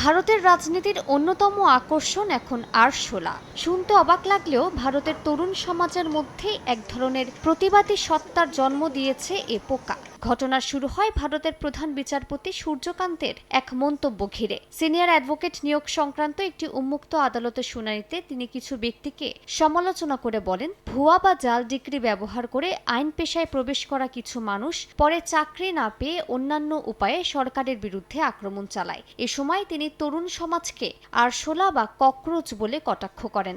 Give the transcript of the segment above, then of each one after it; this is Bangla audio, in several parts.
ভারতের রাজনীতির অন্যতম আকর্ষণ এখন আরশোলা। শুনতে অবাক লাগলেও ভারতের তরুণ সমাজের মধ্যে এক ধরনের প্রতিবাদী সত্তার জন্ম দিয়েছে এ পোকা। ঘটনা শুরু হয় ভারতের প্রধান বিচারপতি সূর্যকান্তের এক মন্তব্য ঘিরে। সিনিয়র অ্যাডভোকেট নিয়োগ সংক্রান্ত একটি উন্মুক্ত আদালতের শুনানিতে তিনি কিছু ব্যক্তিকে সমালোচনা করে বলেন, ভুয়া বা জাল ডিগ্রি ব্যবহার করে আইন পেশায় প্রবেশ করা কিছু মানুষ পরে চাকরি না পেয়ে অন্যান্য উপায়ে সরকারের বিরুদ্ধে আক্রমণ চালায়। এ সময় তিনি তরুণ সমাজকে আরশোলা বা ককরোচ বলে কটাক্ষ করেন।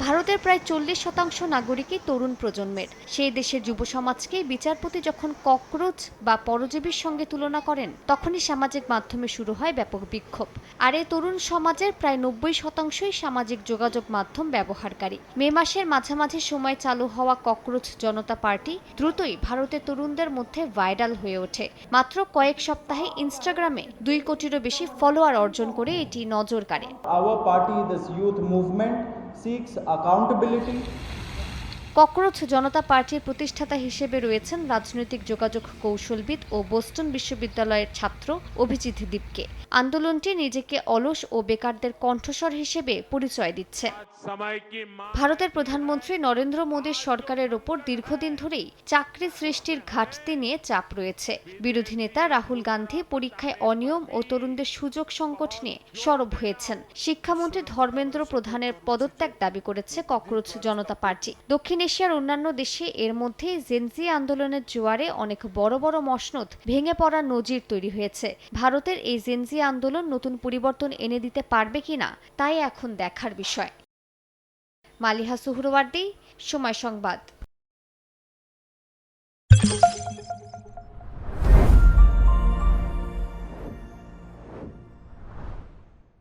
ভারতের প্রায় 40% নাগরিকই তরুণ প্রজন্মের। সেই দেশের যুব সমাজকে বিচারপতি যখন ককরোচ বা পরজীবীর সঙ্গে তুলনা করেন, তখনই সামাজিক মাধ্যমে শুরু হয় ব্যাপক বিক্ষোভ। আর এই তরুণ সমাজের প্রায় 90%ই সামাজিক যোগাযোগ মাধ্যম ব্যবহারকারী। মে মাসের মাঝামাঝি সময় চালু হওয়া ককরোচ জনতা পার্টি দ্রুতই ভারতের তরুণদের মধ্যে ভাইরাল হয়ে ওঠে। মাত্র কয়েক সপ্তাহে ইনস্টাগ্রামে 2 কোটিরও বেশি ফলোয়ার অর্জন করে এটি নজর কাড়ে। Our party, this youth movement, seeks accountability. Cockroach Janata পার্টির প্রতিষ্ঠাতা হিসেবে রয়েছেন রাজনৈতিক যোগাযোগ কৌশলবিদ ও বোস্টন বিশ্ববিদ্যালয়ের ছাত্র অভিজিৎ দীপকে। আন্দোলনটি নিজেকে অলস ও বেকারদের কণ্ঠস্বর হিসেবে পরিচয় দিচ্ছে। ভারতের প্রধানমন্ত্রী নরেন্দ্র মোদীর সরকারের ওপর দীর্ঘদিন ধরেই চাকরি সৃষ্টির ঘাটতি নিয়ে চাপ রয়েছে। বিরোধী নেতা রাহুল গান্ধী পরীক্ষায় অনিয়ম ও তরুণদের সুযোগ সংকট নিয়ে সরব হয়েছেন। শিক্ষামন্ত্রী ধর্মেন্দ্র প্রধানের পদত্যাগ দাবি করেছে ককরোচ জনতা পার্টি। দক্ষিণ এশিয়ার অন্যান্য দেশে এর মধ্যে জেনজি আন্দোলনের জোয়ারে অনেক বড় বড় মসনদ ভেঙে পড়ার নজির তৈরি হয়েছে। ভারতের এই জেনজি আন্দোলন নতুন পরিবর্তন এনে দিতে পারবে কিনা, তাই এখন দেখার বিষয়। মালিহা সুহরওয়ার্দী, সময় সংবাদ।